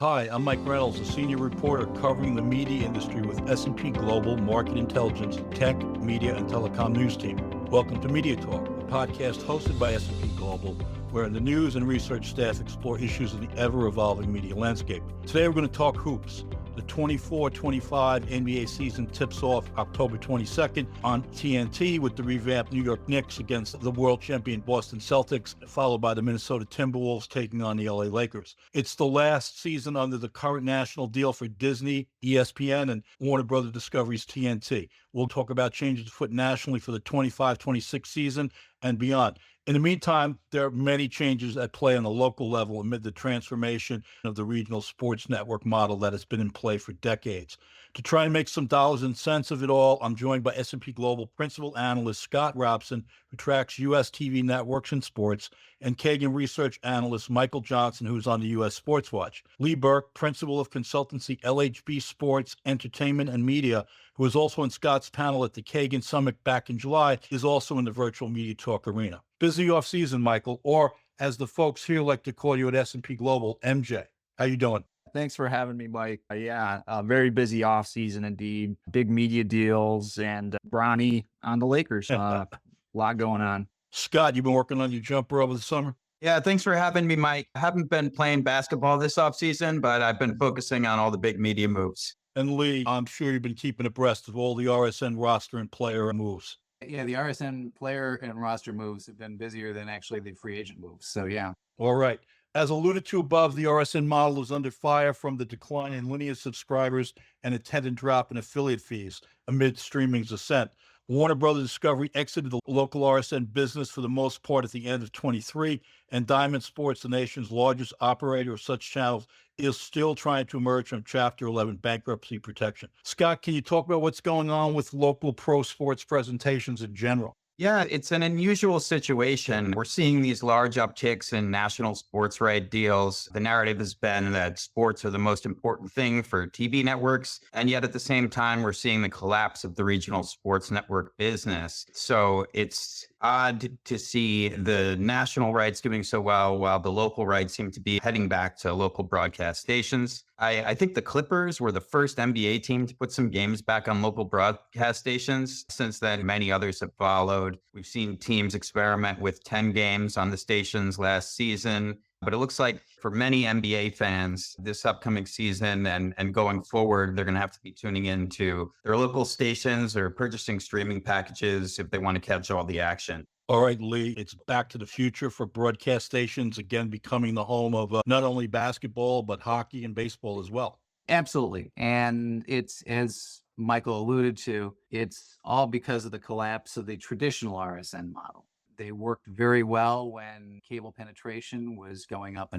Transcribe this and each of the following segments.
Hi, I'm Mike Reynolds, a senior reporter covering the media industry with S&P Global Market Intelligence Tech, Media, and Telecom News Team. Welcome to MediaTalk, a podcast hosted by S&P Global, where the news and research staff explore issues of the ever-evolving media landscape. Today we're going to talk hoops. The 24-25 NBA season tips off October 22nd on TNT with the revamped New York Knicks against the world champion Boston Celtics, followed by the Minnesota Timberwolves taking on the LA Lakers. It's the last season under the current national deal for Disney, ESPN, and Warner Brothers Discovery's TNT. We'll talk about changes afoot nationally for the 25-26 season and beyond. In the meantime, there are many changes at play on the local level amid the transformation of the regional sports network model that has been in play for decades. To try and make some dollars and cents of it all, I'm joined by S&P Global Principal Analyst Scott Robson, who tracks U.S. TV networks and sports, and Kagan Research Analyst Michael Johnson, who's on the U.S. Sports Watch. Lee Burke, Principal of Consultancy LHB Sports, Entertainment, and Media, who was also on Scott's panel at the Kagan Summit back in July, is also in the virtual MediaTalk arena. Busy off season, Michael, or as the folks here like to call you at S&P Global, MJ. How you doing? Thanks for having me, Mike. Very busy off season indeed. Big media deals and Bronny on the Lakers. A lot going on. Scott, you've been working on your jumper over the summer? Yeah, thanks for having me, Mike. I haven't been playing basketball this offseason, but I've been focusing on all the big media moves. And Lee, I'm sure you've been keeping abreast of all the RSN roster and player moves. Yeah, the RSN player and roster moves have been busier than actually the free agent moves. So, yeah. All right. As alluded to above, the RSN model is under fire from the decline in linear subscribers and attendant drop in affiliate fees amid streaming's ascent. Warner Brothers Discovery exited the local RSN business for the most part at the end of 23, and Diamond Sports, the nation's largest operator of such channels, is still trying to emerge from Chapter 11 bankruptcy protection. Scott, can you talk about what's going on with local pro sports presentations in general? Yeah, it's an unusual situation. We're seeing these large upticks in national sports right deals. The narrative has been that sports are the most important thing for TV networks. And yet at the same time, we're seeing the collapse of the regional sports network business. So it's odd to see the national rights doing so well while the local rights seem to be heading back to local broadcast stations. I think the Clippers were the first NBA team to put some games back on local broadcast stations. Since then, many others have followed. We've seen teams experiment with 10 games on the stations last season. But it looks like for many NBA fans, this upcoming season and going forward, they're going to have to be tuning into their local stations or purchasing streaming packages if they want to catch all the action. All right, Lee, it's back to the future for broadcast stations, again, becoming the home of not only basketball, but hockey and baseball as well. Absolutely. And it's, as Michael alluded to, it's all because of the collapse of the traditional RSN model. They worked very well when cable penetration was going up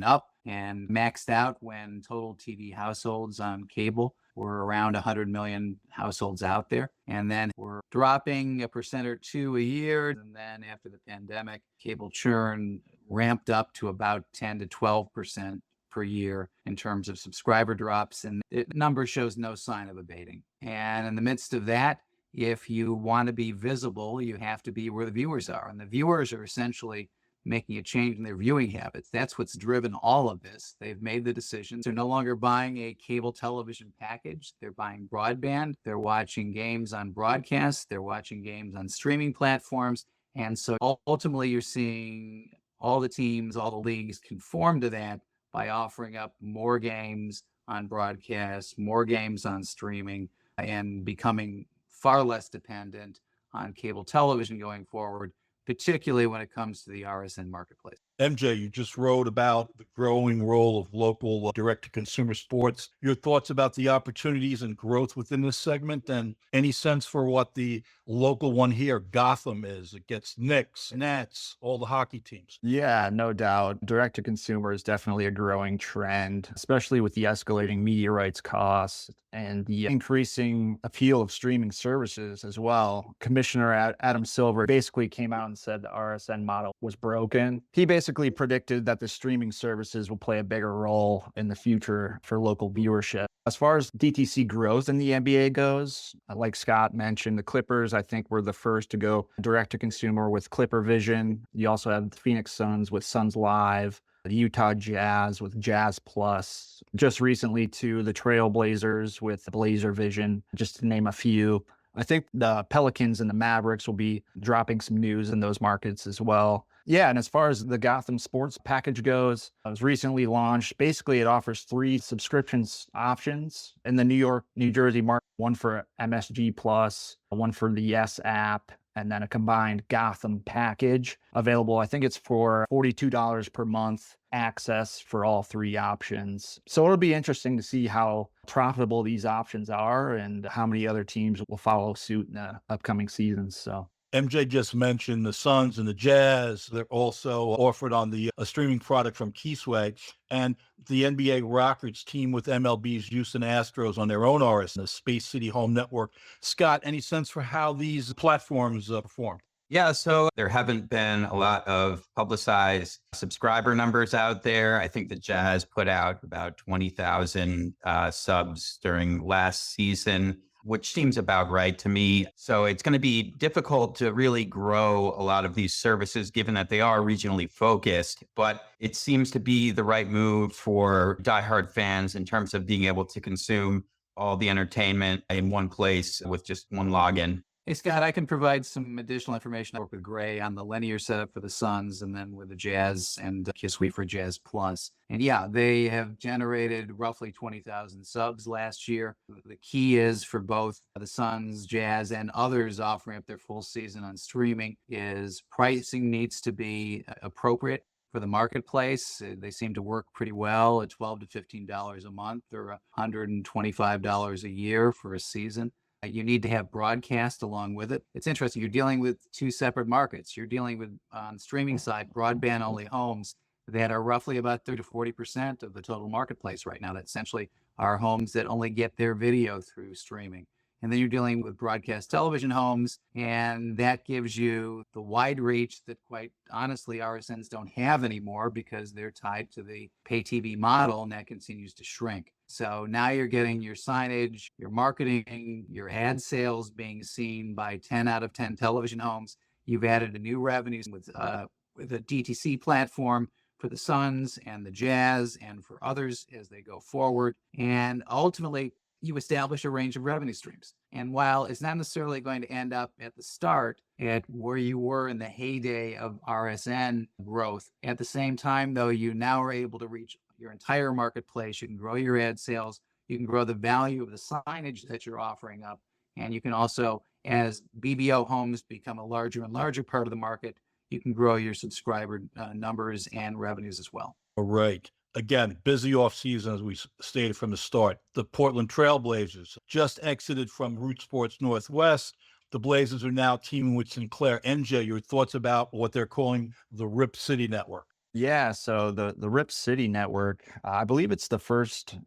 and maxed out when total TV households on cable were around 100 million households out there. And then we're dropping 1% or 2% a year. And then after the pandemic, cable churn ramped up to about 10 to 12% per year in terms of subscriber drops. And the number shows no sign of abating. And in the midst of that, if you want to be visible, you have to be where the viewers are. And the viewers are essentially making a change in their viewing habits. That's what's driven all of this. They've made the decision. They're no longer buying a cable television package. They're buying broadband. They're watching games on broadcast. They're watching games on streaming platforms. And so ultimately, you're seeing all the teams, all the leagues conform to that by offering up more games on broadcast, more games on streaming, and becoming far less dependent on cable television going forward, particularly when it comes to the RSN marketplace. MJ, you just wrote about the growing role of local direct-to-consumer sports. Your thoughts about the opportunities and growth within this segment, and any sense for what the local one here, Gotham, is? It gets Knicks, Nets, all the hockey teams. Yeah, no doubt. Direct-to-consumer is definitely a growing trend, especially with the escalating media rights costs and the increasing appeal of streaming services as well. Commissioner Adam Silver basically came out and said the RSN model was broken. He basically predicted that the streaming services will play a bigger role in the future for local viewership. As far as DTC growth in the NBA goes, like Scott mentioned, the Clippers, I think, were the first to go direct to consumer with Clipper Vision. You also have the Phoenix Suns with Suns Live. the Utah Jazz with Jazz Plus, just recently to the Trailblazers with Blazer Vision, just to name a few. I think the Pelicans and the Mavericks will be dropping some news in those markets as well. Yeah, and as far as the Gotham Sports package goes, it was recently launched. Basically, it offers 3 subscriptions options in the New York, New Jersey market, one for MSG Plus, one for the S-amp, and then a combined Gotham package available. I think it's for $42 per month, access for all 3 options. So it'll be interesting to see how profitable these options are and how many other teams will follow suit in the upcoming seasons. So MJ just mentioned the Suns and the Jazz. They're also offered on the streaming product from Keysway, and the NBA Rockets team with MLB's Houston Astros on their own RSN, the Space City Home Network. Scott, any sense for how these platforms perform? Yeah, so there haven't been a lot of publicized subscriber numbers out there. I think the Jazz put out about 20,000 subs during last season, which seems about right to me. So it's going to be difficult to really grow a lot of these services given that they are regionally focused, but it seems to be the right move for diehard fans in terms of being able to consume all the entertainment in one place with just one login. Hey, Scott, I can provide some additional information. I work with Gray on the linear setup for the Suns and then with the Jazz and Keysway for Jazz Plus. And yeah, they have generated roughly 20,000 subs last year. The key is for both the Suns, Jazz, and others offering up their full season on streaming is pricing needs to be appropriate for the marketplace. They seem to work pretty well at $12 to $15 a month or $125 a year for a season. You need to have broadcast along with it. It's interesting. You're dealing with 2 separate markets. You're dealing with, on the streaming side, broadband-only homes that are roughly about 30 to 40% of the total marketplace right now. That essentially are homes that only get their video through streaming. And then you're dealing with broadcast television homes, and that gives you the wide reach that, quite honestly, RSNs don't have anymore because they're tied to the pay TV model, and that continues to shrink. So now you're getting your signage, your marketing, your ad sales being seen by 10 out of 10 television homes. You've added a new revenue with a DTC platform for the Suns and the Jazz and for others as they go forward. And ultimately, you establish a range of revenue streams. And while it's not necessarily going to end up at the start at where you were in the heyday of RSN growth, at the same time, though, you now are able to reach your entire marketplace. You can grow your ad sales. You can grow the value of the signage that you're offering up. And you can also, as BBO homes become a larger and larger part of the market, you can grow your subscriber numbers and revenues as well. All right. Again, busy off season, as we stated from the start. The Portland Trailblazers just exited from Root Sports Northwest. The Blazers are now teaming with Sinclair. MJ, your thoughts about what they're calling the Rip City Network? yeah, so the Rip City Network, I believe it's the first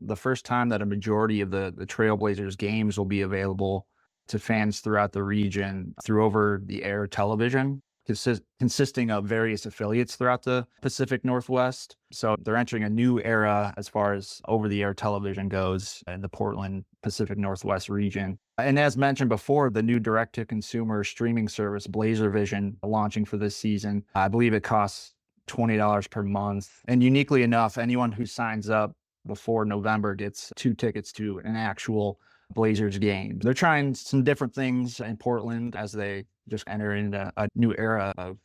time that a majority of the Trailblazers games will be available to fans throughout the region through over-the-air television, consisting of various affiliates throughout the Pacific Northwest. So they're entering a new era as far as over-the-air television goes in the Portland Pacific Northwest region. And as mentioned before, the new direct-to-consumer streaming service, Blazer Vision, launching for this season. I believe it costs $20 per month. And uniquely enough, anyone who signs up before November gets 2 tickets to an actual Blazers game. They're trying some different things in Portland as they just enter into a new era of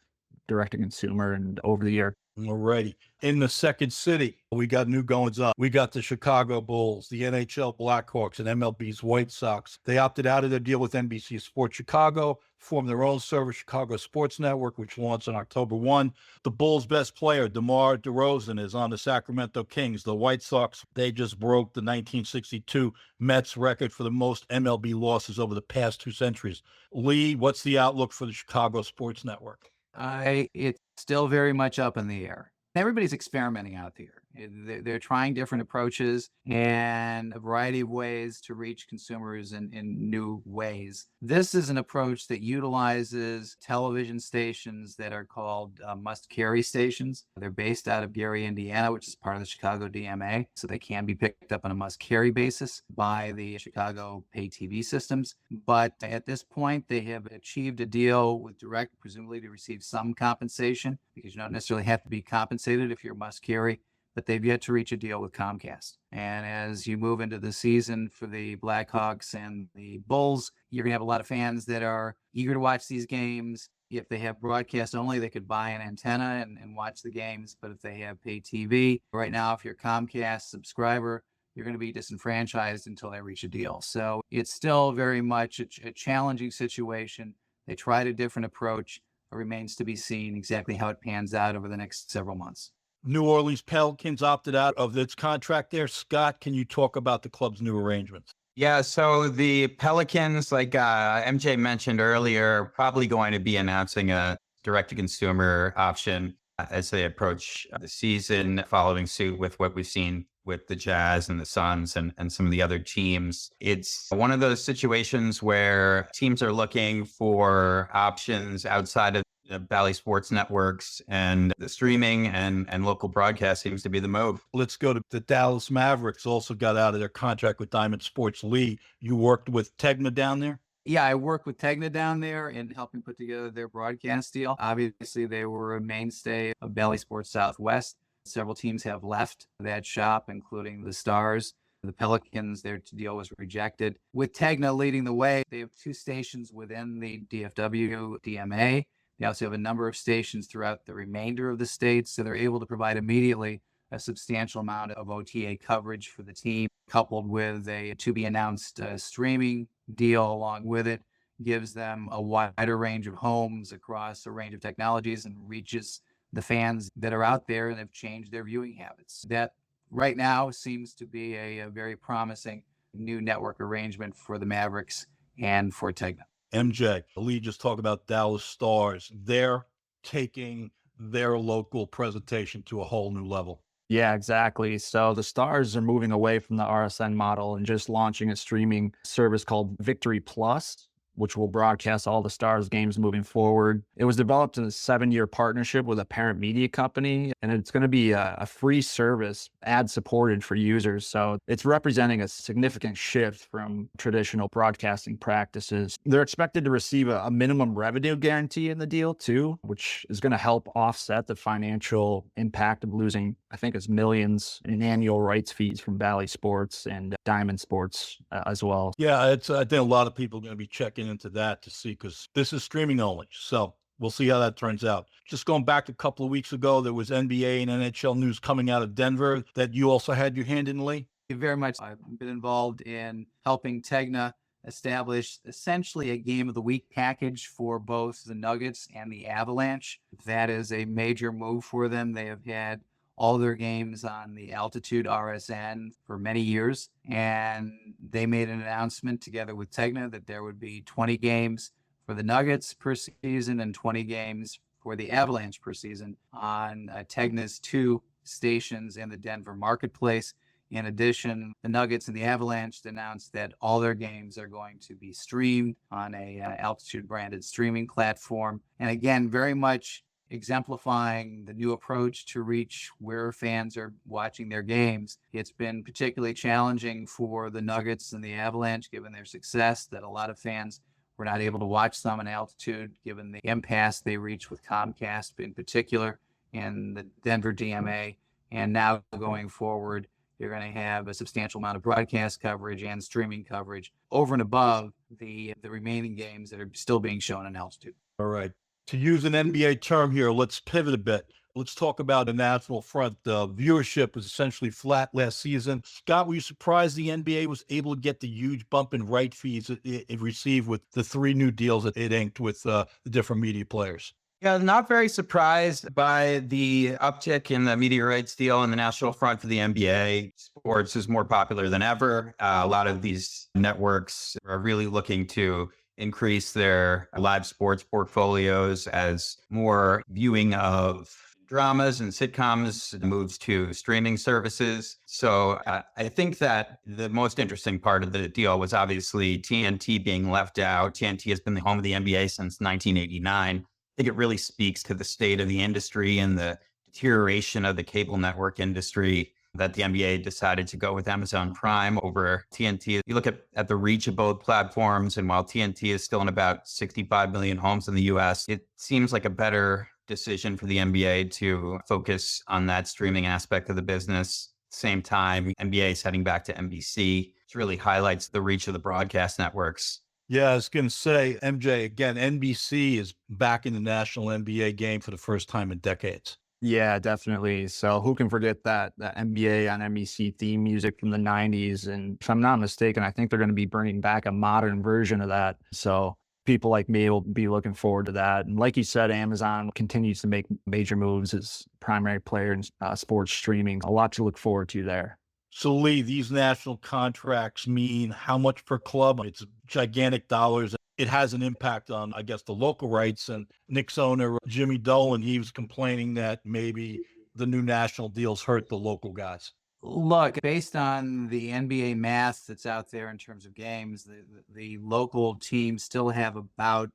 direct-to-consumer and over-the-air. Alrighty. In the second city, we got new goings on. We got the Chicago Bulls, the NHL Blackhawks, and MLB's White Sox. They opted out of their deal with NBC Sports Chicago, formed their own service, Chicago Sports Network, which launched on October 1. The Bulls' best player, DeMar DeRozan, is on the Sacramento Kings. The White Sox, they just broke the 1962 Mets record for the most MLB losses over the past 2 centuries. Lee, what's the outlook for the Chicago Sports Network? It's still very much up in the air. Everybody's experimenting out there. They're trying different approaches and a variety of ways to reach consumers in new ways. This is an approach that utilizes television stations that are called must-carry stations. They're based out of Gary, Indiana, which is part of the Chicago DMA, so they can be picked up on a must-carry basis by the Chicago pay TV systems. But at this point, they have achieved a deal with Direct, presumably to receive some compensation, because you don't necessarily have to be compensated if you're must-carry, but they've yet to reach a deal with Comcast. And as you move into the season for the Blackhawks and the Bulls, you're going to have a lot of fans that are eager to watch these games. If they have broadcast only, they could buy an antenna and watch the games. But if they have pay TV, right now, if you're a Comcast subscriber, you're going to be disenfranchised until they reach a deal. So it's still very much a challenging situation. They tried a different approach. It remains to be seen exactly how it pans out over the next several months. New Orleans Pelicans opted out of its contract there. Scott, can you talk about the club's new arrangements? Yeah, so the Pelicans, like MJ mentioned earlier, probably going to be announcing a direct-to-consumer option as they approach the season, following suit with what we've seen with the Jazz and the Suns and some of the other teams. It's one of those situations where teams are looking for options outside of Bally Sports networks, and the streaming and local broadcast seems to be the move. Let's go to the Dallas Mavericks. Also got out of their contract with Diamond Sports. Lee, you worked with Tegna down there? Yeah, I worked with Tegna down there in helping put together their broadcast deal. Obviously, they were a mainstay of Bally Sports Southwest. Several teams have left that shop, including the Stars. The Pelicans, their deal was rejected. With Tegna leading the way, they have 2 stations within the DFW DMA. They also have a number of stations throughout the remainder of the states, so they're able to provide immediately a substantial amount of OTA coverage for the team, coupled with a to-be-announced streaming deal along with it, gives them a wider range of homes across a range of technologies and reaches the fans that are out there and have changed their viewing habits. That right now seems to be a very promising new network arrangement for the Mavericks and for Tegna. MJ, Lee just talked about Dallas Stars. They're taking their local presentation to a whole new level. Yeah, exactly. So the Stars are moving away from the RSN model and just launching a streaming service called Victory Plus, which will broadcast all the Stars games moving forward. It was developed in a 7-year partnership with a parent media company, and it's going to be a free service, ad-supported for users. So it's representing a significant shift from traditional broadcasting practices. They're expected to receive a minimum revenue guarantee in the deal too, which is going to help offset the financial impact of losing, I think it's millions in annual rights fees from Bally Sports and Diamond Sports as well. Yeah, I think a lot of people are going to be checking into that to see, because this is streaming only. So we'll see how that turns out. Just going back a couple of weeks ago, there was NBA and NHL news coming out of Denver that you also had your hand in, Lee. Very much. I've been involved in helping Tegna establish essentially a game of the week package for both the Nuggets and the Avalanche. That is a major move for them. They have had all their games on the Altitude RSN for many years. And they made an announcement together with Tegna that there would be 20 games for the Nuggets per season and 20 games for the Avalanche per season on Tegna's 2 stations in the Denver marketplace. In addition, the Nuggets and the Avalanche announced that all their games are going to be streamed on a Altitude branded streaming platform. And again, very much exemplifying the new approach to reach where fans are watching their games. It's been particularly challenging for the Nuggets and the Avalanche, given their success, that a lot of fans were not able to watch them on Altitude, given the impasse they reached with Comcast in particular and the Denver DMA. And now going forward, you're going to have a substantial amount of broadcast coverage and streaming coverage over and above the remaining games that are still being shown on Altitude. All right. To use an NBA term here, let's pivot a bit. Let's talk about the national front. Viewership was essentially flat last season. Scott, were you surprised the NBA was able to get the huge bump in right fees it received with the 3 new deals that it inked with the different media players? Yeah, not very surprised by the uptick in the media rights deal in the national front for the NBA. Sports is more popular than ever. A lot of these networks are really looking to increase their live sports portfolios as more viewing of dramas and sitcoms moves to streaming services. So I think that the most interesting part of the deal was obviously TNT being left out. TNT has been the home of the NBA since 1989. I think it really speaks to the state of the industry and the deterioration of the cable network industry that the NBA decided to go with Amazon Prime over TNT. You look at the reach of both platforms, and while TNT is still in about 65 million homes in the US, it seems like a better decision for the NBA to focus on that streaming aspect of the business. Same time, NBA is heading back to NBC, which really highlights the reach of the broadcast networks. Yeah, I was going to say, MJ, again, NBC is back in the national NBA game for the first time in decades. Yeah, definitely. So who can forget that NBA on NBC theme music from the 90s? And if I'm not mistaken, I think they're going to be bringing back a modern version of that. So people like me will be looking forward to that. And like you said, Amazon continues to make major moves as primary player in sports streaming. A lot to look forward to there. So Lee, these national contracts mean how much per club? It's gigantic dollars. It has an impact on, I guess, the local rights. And Knicks owner Jimmy Dolan, he was complaining that maybe the new national deals hurt the local guys. Look, based on the NBA math that's out there in terms of games, the local teams still have about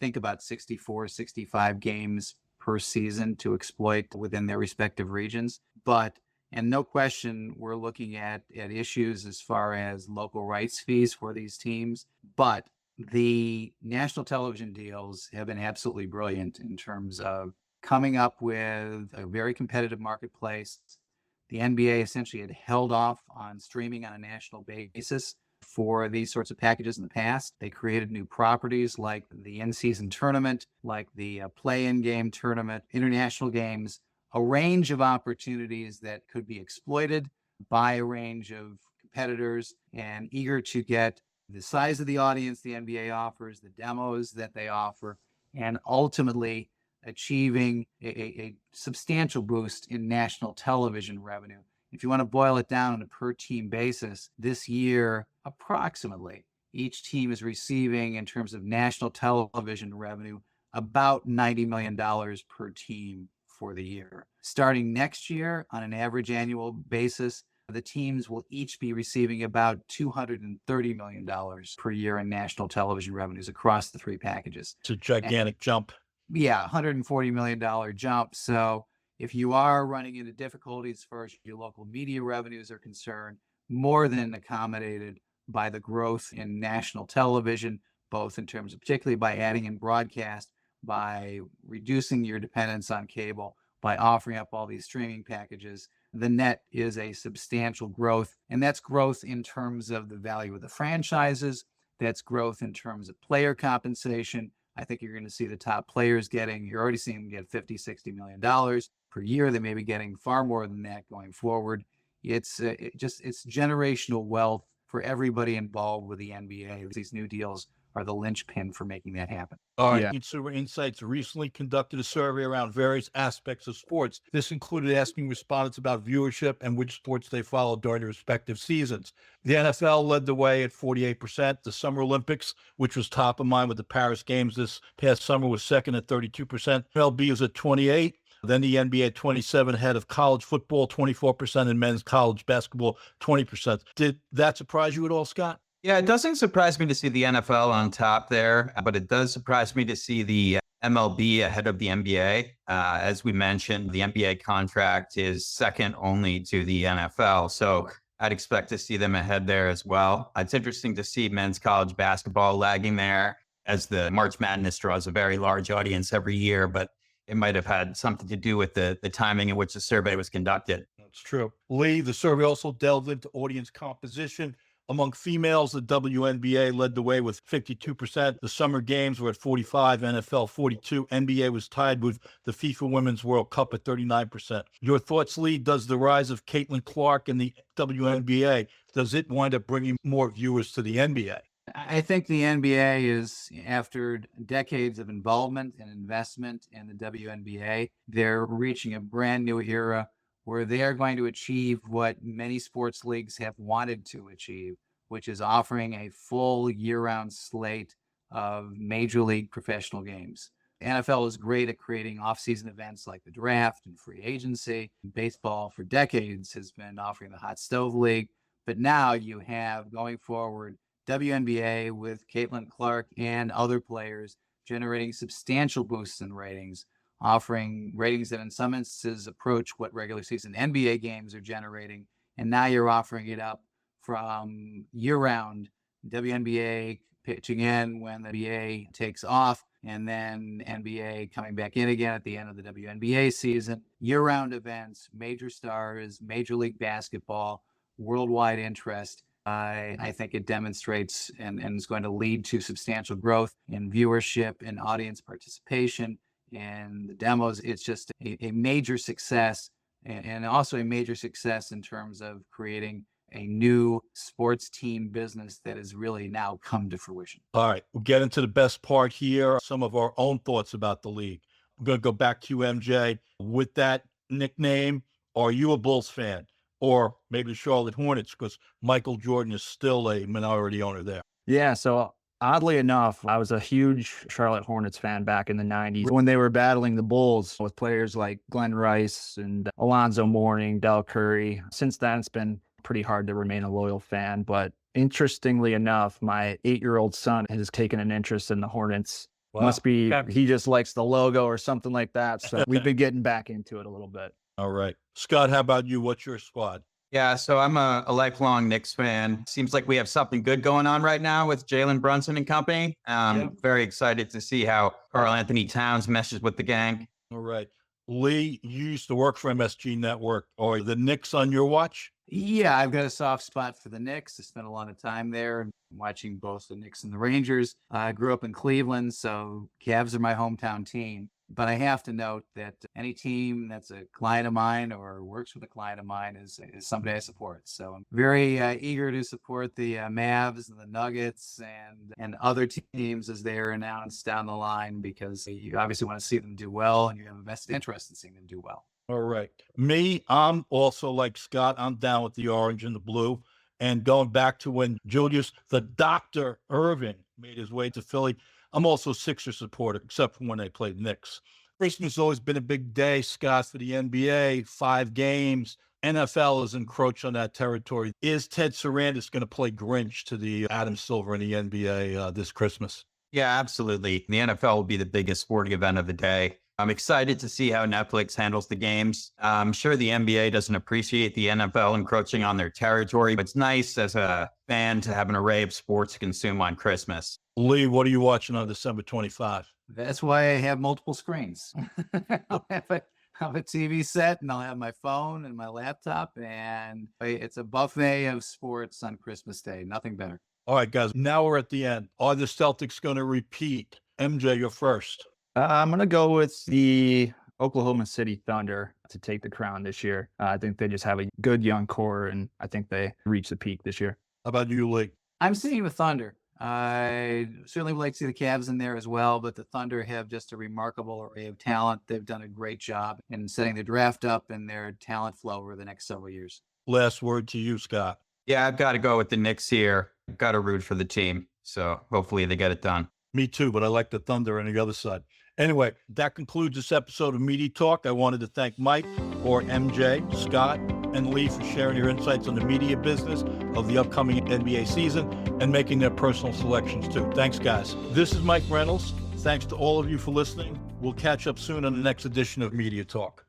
64, 65 games per season to exploit within their respective regions. And no question, we're looking at issues as far as local rights fees for these teams. But the national television deals have been absolutely brilliant in terms of coming up with a very competitive marketplace. The NBA essentially had held off on streaming on a national basis for these sorts of packages in the past. They created new properties like the in-season tournament, like the play-in game tournament, international games, a range of opportunities that could be exploited by a range of competitors, and eager to get the size of the audience the NBA offers, the demos that they offer, and ultimately achieving a substantial boost in national television revenue. If you want to boil it down on a per team basis, this year, approximately, each team is receiving, in terms of national television revenue, about $90 million per team for the year. Starting next year, on an average annual basis, the teams will each be receiving about $230 million per year in national television revenues across the three packages. It's a gigantic jump. Yeah, $140 million jump. So if you are running into difficulties as far as your local media revenues are concerned, more than accommodated by the growth in national television, both in terms of particularly by adding in broadcast, by reducing your dependence on cable, by offering up all these streaming packages. The net is a substantial growth, and that's growth in terms of the value of the franchises. That's growth in terms of player compensation. I think you're going to see the top players you're already seeing them get $50-60 million per year. They may be getting far more than that going forward. It's generational wealth for everybody involved with the NBA. These new deals are the linchpin for making that happen. All right. Yeah. Consumer Insights recently conducted a survey around various aspects of sports. This included asking respondents about viewership and which sports they followed during their respective seasons. The NFL led the way at 48%. The Summer Olympics, which was top of mind with the Paris Games this past summer, was second at 32%. MLB was at 28%. Then the NBA at 27%, ahead of college football, 24%, and men's college basketball, 20%. Did that surprise you at all, Scott? Yeah, it doesn't surprise me to see the NFL on top there, but it does surprise me to see the MLB ahead of the NBA. As we mentioned, the NBA contract is second only to the NFL. So I'd expect to see them ahead there as well. It's interesting to see men's college basketball lagging there, as the March Madness draws a very large audience every year, but it might have had something to do with the timing in which the survey was conducted. That's true. Lee, the survey also delved into audience composition. Among females, the WNBA led the way with 52%. The Summer Games were at 45%, NFL 42%. NBA was tied with the FIFA Women's World Cup at 39%. Your thoughts, Lee? Does the rise of Caitlin Clark in the WNBA, does it wind up bringing more viewers to the NBA? I think the NBA is, after decades of involvement and investment in the WNBA, they're reaching a brand new era where they are going to achieve what many sports leagues have wanted to achieve, which is offering a full year-round slate of major league professional games. NFL is great at creating off-season events like the draft and free agency. Baseball for decades has been offering the Hot Stove League, but now you have, going forward, WNBA with Caitlin Clark and other players generating substantial boosts in ratings, offering ratings that in some instances approach what regular season NBA games are generating. And now you're offering it up from year-round WNBA pitching in when the NBA takes off, and then NBA coming back in again at the end of the WNBA season. Year-round events, major stars, Major League Basketball, worldwide interest. I think it demonstrates and is going to lead to substantial growth in viewership and audience participation and the demos. It's just a major success, and also a major success in terms of creating a new sports team business that has really now come to fruition. All right, we'll get into the best part here, some of our own thoughts about the league. I'm going to go back to you, MJ. With that nickname, are you a Bulls fan? Or maybe the Charlotte Hornets, because Michael Jordan is still a minority owner there. Yeah, so oddly enough, I was a huge Charlotte Hornets fan back in the 90s when they were battling the Bulls with players like Glenn Rice and Alonzo Mourning, Del Curry. Since then, it's been pretty hard to remain a loyal fan. But interestingly enough, my 8-year-old son has taken an interest in the Hornets. Wow. Must be he just likes the logo or something like that. So we've been getting back into it a little bit. All right. Scott, how about you? What's your squad? Yeah, so I'm a lifelong Knicks fan. Seems like we have something good going on right now with Jalen Brunson and company. Very excited to see how Karl Anthony Towns meshes with the gang. All right. Lee, you used to work for MSG Network. Are the Knicks on your watch? Yeah, I've got a soft spot for the Knicks. I spent a lot of time there watching both the Knicks and the Rangers. I grew up in Cleveland, so Cavs are my hometown team. But I have to note that any team that's a client of mine or works with a client of mine is somebody I support. So I'm very eager to support the Mavs and the Nuggets and other teams as they are announced down the line, because you obviously want to see them do well and you have a vested interest in seeing them do well. All right. Me, I'm also like Scott. I'm down with the orange and the blue. And going back to when Julius, the Dr. Irving, made his way to Philly, I'm also a Sixers supporter, except for when they played Knicks. Christmas has always been a big day, Scott, for the NBA, 5 games. NFL is encroached on that territory. Is Ted Sarandis going to play Grinch to the Adam Silver in the NBA this Christmas? Yeah, absolutely. The NFL will be the biggest sporting event of the day. I'm excited to see how Netflix handles the games. I'm sure the NBA doesn't appreciate the NFL encroaching on their territory, but it's nice as a fan to have an array of sports to consume on Christmas. Lee, what are you watching on December 25? That's why I have multiple screens. I'll have a TV set, and I'll have my phone and my laptop, and it's a buffet of sports on Christmas Day. Nothing better. All right, guys, now we're at the end. Are the Celtics going to repeat? MJ, you're first. I'm going to go with the Oklahoma City Thunder to take the crown this year. I think they just have a good young core, and I think they reach the peak this year. How about you, Lee? I'm sticking with Thunder. I certainly would like to see the Cavs in there as well, but the Thunder have just a remarkable array of talent. They've done a great job in setting their draft up and their talent flow over the next several years. Last word to you, Scott. Yeah, I've got to go with the Knicks here. I've got to root for the team. So hopefully they get it done. Me too, but I like the Thunder on the other side. Anyway, that concludes this episode of Media Talk. I wanted to thank Mike, or MJ, Scott, and Lee for sharing your insights on the media business of the upcoming NBA season and making their personal selections too. Thanks, guys. This is Mike Reynolds. Thanks to all of you for listening. We'll catch up soon on the next edition of Media Talk.